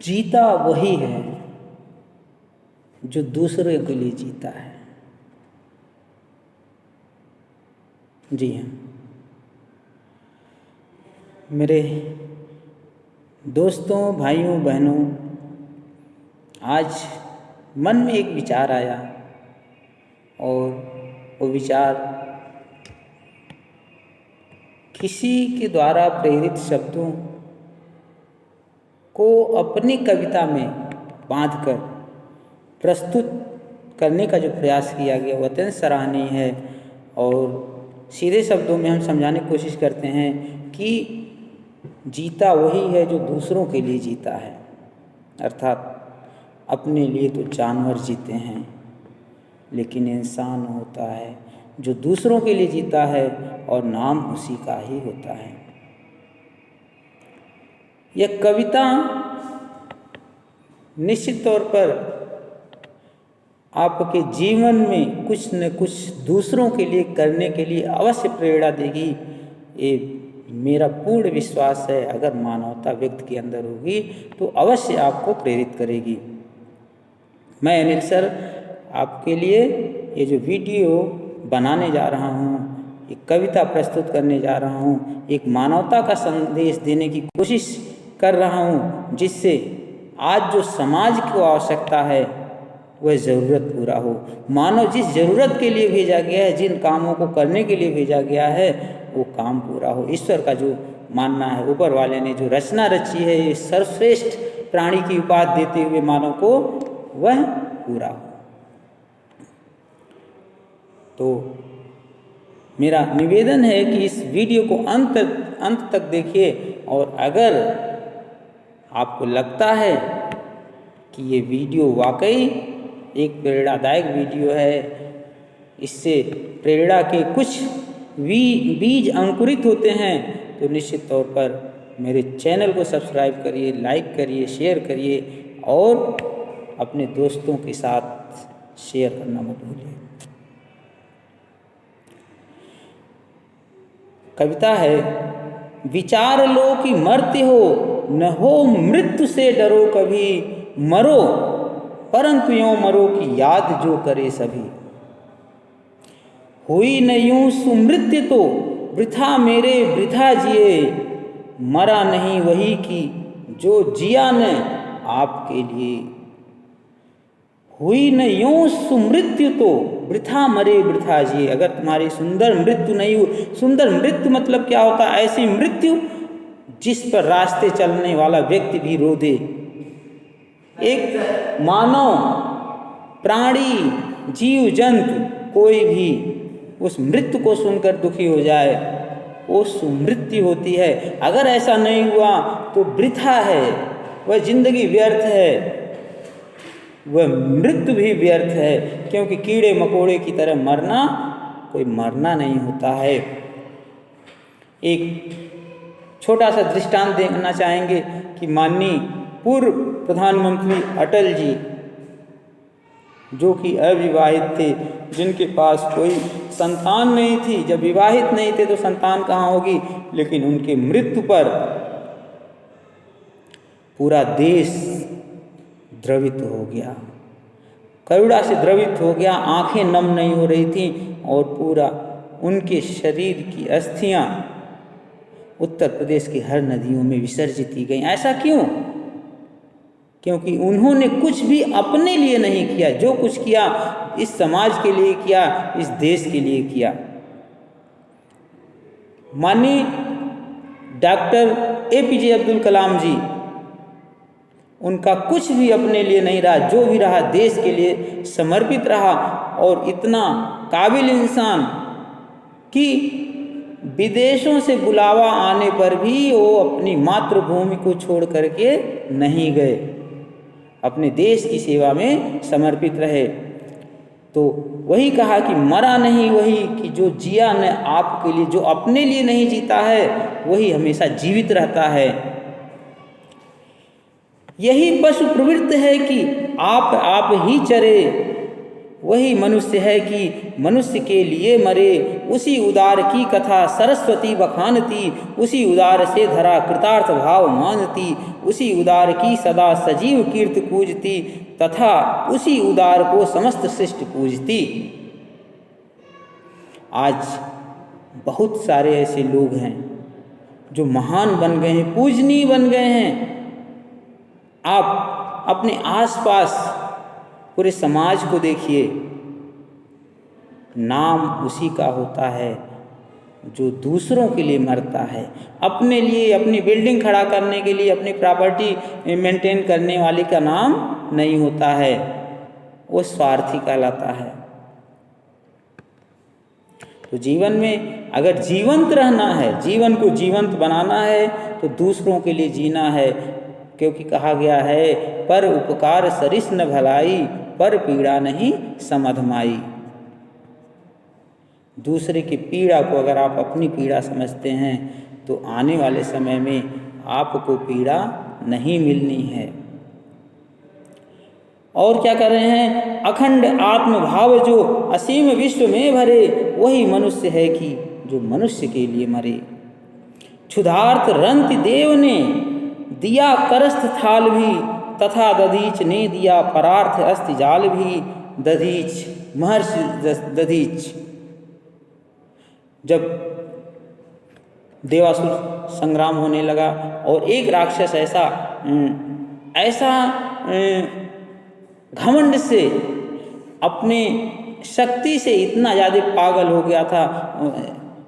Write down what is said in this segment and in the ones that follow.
जीता वही है जो दूसरे के लिए जीता है। जी हाँ, मेरे दोस्तों, भाइयों, बहनों, आज मन में एक विचार आया और वो विचार किसी के द्वारा प्रेरित शब्दों को अपनी कविता में बांधकर प्रस्तुत करने का जो प्रयास किया गया वो अत्यंत सराहनीय है। और सीधे शब्दों में हम समझाने की कोशिश करते हैं कि जीता वही है जो दूसरों के लिए जीता है। अर्थात अपने लिए तो जानवर जीते हैं, लेकिन इंसान होता है जो दूसरों के लिए जीता है और नाम उसी का ही होता है। यह कविता निश्चित तौर पर आपके जीवन में कुछ न कुछ दूसरों के लिए करने के लिए अवश्य प्रेरणा देगी। ये मेरा पूर्ण विश्वास है। अगर मानवता व्यक्ति के अंदर होगी तो अवश्य आपको प्रेरित करेगी। मैं अनिल सर आपके लिए ये जो वीडियो बनाने जा रहा हूँ, एक कविता प्रस्तुत करने जा रहा हूँ, एक मानवता का संदेश देने की कोशिश कर रहा हूँ, जिससे आज जो समाज को आवश्यकता है वह ज़रूरत पूरा हो। मानव जिस ज़रूरत के लिए भेजा गया है, जिन कामों को करने के लिए भेजा गया है, वो काम पूरा हो। ईश्वर का जो मानना है, ऊपर वाले ने जो रचना रची है, ये सर्वश्रेष्ठ प्राणी की उपाधि देते हुए मानव को, वह पूरा हो। तो मेरा निवेदन है कि इस वीडियो को अंत तक देखिए, और अगर आपको लगता है कि ये वीडियो वाकई एक प्रेरणादायक वीडियो है, इससे प्रेरणा के कुछ बीज अंकुरित होते हैं, तो निश्चित तौर पर मेरे चैनल को सब्सक्राइब करिए, लाइक करिए, शेयर करिए और अपने दोस्तों के साथ शेयर करना मत भूलिए। कविता है, विचार लो कि मरते हो, न हो मृत्यु से डरो कभी, मरो परंतु यूं मरो कि याद जो करे सभी। हुई न यूं सुमृत्यु तो वृथा मेरे वृथा जिए, मरा नहीं वही की जो जिया न आपके लिए। हुई न यूं सुमृत्यु तो वृथा मरे वृथा जिए। अगर तुम्हारी सुंदर मृत्यु नहीं हो, सुंदर मृत्यु मतलब क्या होता है? ऐसी मृत्यु जिस पर रास्ते चलने वाला व्यक्ति भी रो दे। एक मानव, प्राणी, जीव जंतु कोई भी उस मृत्यु को सुनकर दुखी हो जाए, वो सुमृत्यु होती है। अगर ऐसा नहीं हुआ तो वृथा है, वह जिंदगी व्यर्थ है, वह मृत्यु भी व्यर्थ है, क्योंकि कीड़े मकोड़े की तरह मरना कोई मरना नहीं होता है। एक छोटा सा दृष्टांत देखना चाहेंगे कि माननीय पूर्व प्रधानमंत्री अटल जी, जो कि अविवाहित थे, जिनके पास कोई संतान नहीं थी, जब विवाहित नहीं थे तो संतान कहाँ होगी, लेकिन उनके मृत्यु पर पूरा देश द्रवित हो गया, करुणा से द्रवित हो गया, आंखें नम नहीं हो रही थीं और पूरा उनके शरीर की अस्थियां उत्तर प्रदेश की हर नदियों में विसर्जित की गई। ऐसा क्यों? क्योंकि उन्होंने कुछ भी अपने लिए नहीं किया, जो कुछ किया इस समाज के लिए किया, इस देश के लिए किया। माननीय डॉक्टर APJ अब्दुल कलाम जी, उनका कुछ भी अपने लिए नहीं रहा, जो भी रहा देश के लिए समर्पित रहा, और इतना काबिल इंसान कि विदेशों से बुलावा आने पर भी वो अपनी मातृभूमि को छोड़ करके नहीं गए, अपने देश की सेवा में समर्पित रहे। तो वही कहा कि मरा नहीं वही कि जो जिया न आपके लिए, जो अपने लिए नहीं जीता है वही हमेशा जीवित रहता है। यही पशु प्रवृत्ति है कि आप ही चरे, वही मनुष्य है कि मनुष्य के लिए मरे। उसी उदार की कथा सरस्वती बखानती, उसी उदार से धरा कृतार्थ भाव मानती, उसी उदार की सदा सजीव कीर्ति पूजती, तथा उसी उदार को समस्त सृष्टि पूजती। आज बहुत सारे ऐसे लोग हैं जो महान बन गए हैं, पूजनीय बन गए हैं। आप अपने आसपास पूरे समाज को देखिए, नाम उसी का होता है जो दूसरों के लिए मरता है। अपने लिए, अपनी बिल्डिंग खड़ा करने के लिए, अपनी प्रॉपर्टी मेंटेन करने वाले का नाम नहीं होता है, वो स्वार्थी कहलाता है। तो जीवन में अगर जीवंत रहना है, जीवन को जीवंत बनाना है, तो दूसरों के लिए जीना है। क्योंकि कहा गया है, पर उपकार सरिस न भलाई, पर पीड़ा नहीं समधमाई। दूसरे की पीड़ा को अगर आप अपनी पीड़ा समझते हैं तो आने वाले समय में आपको पीड़ा नहीं मिलनी है। और क्या कर रहे हैं? अखंड आत्मभाव जो असीम विश्व में भरे, वही मनुष्य है कि जो मनुष्य के लिए मरे। क्षुधार्त रंति देव ने दिया करस्थ थाल भी, तथा दधीच ने दिया परार्थ अस्ति जाल भी। दधीच, महर्षि दधीच जब देवासुर संग्राम होने लगा और एक राक्षस ऐसा घमंड से, अपने शक्ति से इतना ज़्यादा पागल हो गया था,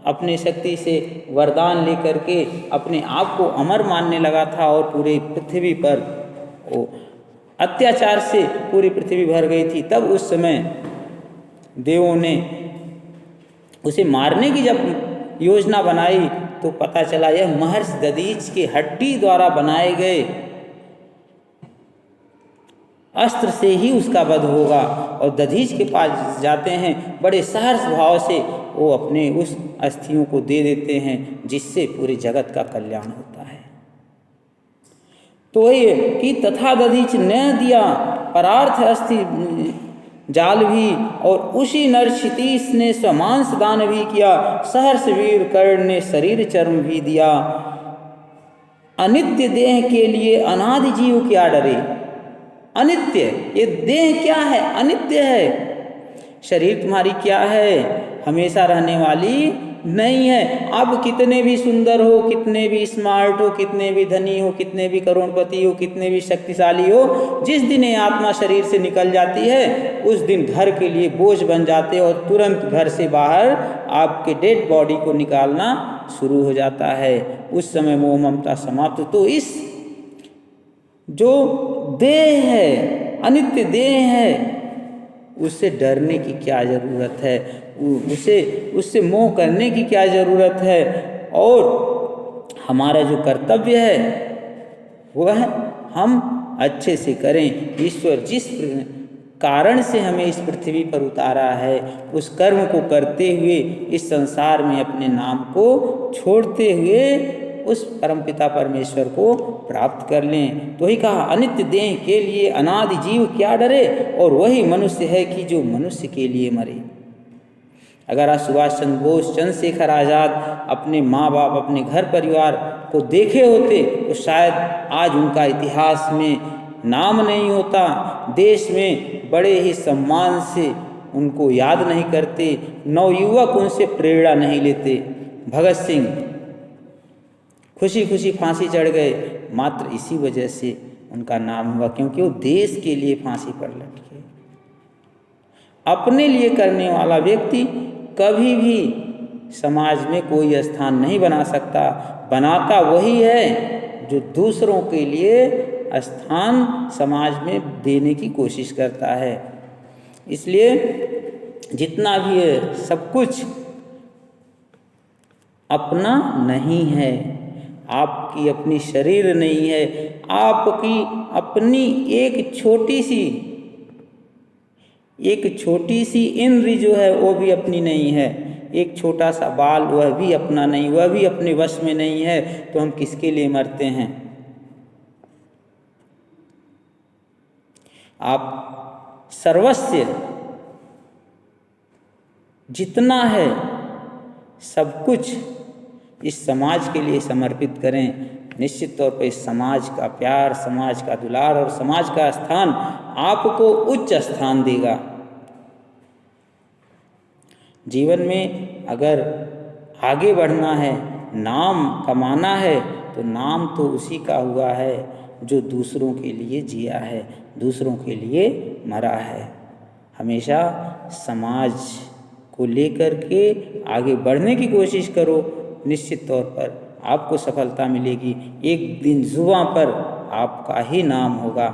अपने शक्ति से वरदान लेकर के अपने आप को अमर मानने लगा था और पूरे पृथ्वी पर वो अत्याचार से पूरी पृथ्वी भर गई थी। तब उस समय देवों ने उसे मारने की जब योजना बनाई तो पता चला यह महर्षि दधीच के हड्डी द्वारा बनाए गए अस्त्र से ही उसका वध होगा। और दधीच के पास जाते हैं, बड़े सहर्ष भाव से वो अपने उस अस्थियों को दे देते हैं, जिससे पूरे जगत का कल्याण होता है। तो ये कि तथा दधीच ने दिया परार्थ अस्थि जाल भी, और उसी नरक्षितीश ने स्वमांस दान भी किया। सहर्ष वीर कर्ण ने शरीर चर्म भी दिया। अनित्य देह के लिए अनादि जीव क्या डरे। अनित्य, ये देह क्या है? अनित्य है। शरीर तुम्हारी क्या है? हमेशा रहने वाली नहीं है। अब कितने भी सुंदर हो, कितने भी स्मार्ट हो, कितने भी धनी हो, कितने भी करोड़पति हो, कितने भी शक्तिशाली हो, जिस दिन ये आत्मा शरीर से निकल जाती है, उस दिन घर के लिए बोझ बन जाते और तुरंत घर से बाहर आपके डेड बॉडी को निकालना शुरू हो जाता है। उस समय मोह ममता समाप्त। तो इस जो देह है, अनित्य देह है, उससे डरने की क्या ज़रूरत है? उससे मोह करने की क्या ज़रूरत है? और हमारा जो कर्तव्य है वह हम अच्छे से करें। ईश्वर जिस कारण से हमें इस पृथ्वी पर उतारा है, उस कर्म को करते हुए इस संसार में अपने नाम को छोड़ते हुए उस परमपिता परमेश्वर को प्राप्त कर लें। तो ही कहा, अनित्य देह के लिए अनादि जीव क्या डरे, और वही मनुष्य है कि जो मनुष्य के लिए मरे। अगर आज सुभाष चंद्र बोस, चंद्रशेखर आज़ाद अपने माँ बाप, अपने घर परिवार को देखे होते तो शायद आज उनका इतिहास में नाम नहीं होता। देश में बड़े ही सम्मान से उनको याद नहीं करते, नवयुवक उनसे प्रेरणा नहीं लेते। भगत सिंह खुशी खुशी फांसी चढ़ गए, मात्र इसी वजह से उनका नाम हुआ क्योंकि वो देश के लिए फांसी पर लटके। अपने लिए करने वाला व्यक्ति कभी भी समाज में कोई स्थान नहीं बना सकता। बनाता वही है जो दूसरों के लिए स्थान समाज में देने की कोशिश करता है। इसलिए जितना भी है सब कुछ अपना नहीं है, आपकी अपनी शरीर नहीं है, आपकी अपनी एक छोटी सी इंद्री जो है वो भी अपनी नहीं है। एक छोटा सा बाल वह भी अपना नहीं, वह भी अपने वश में नहीं है। तो हम किसके लिए मरते हैं? आप सर्वस्व जितना है सब कुछ इस समाज के लिए समर्पित करें, निश्चित तौर पर इस समाज का प्यार, समाज का दुलार और समाज का स्थान आपको उच्च स्थान देगा। जीवन में अगर आगे बढ़ना है, नाम कमाना है, तो नाम तो उसी का हुआ है जो दूसरों के लिए जिया है, दूसरों के लिए मरा है। हमेशा समाज को लेकर के आगे बढ़ने की कोशिश करो, निश्चित तौर पर आपको सफलता मिलेगी। एक दिन जुबां पर आपका ही नाम होगा।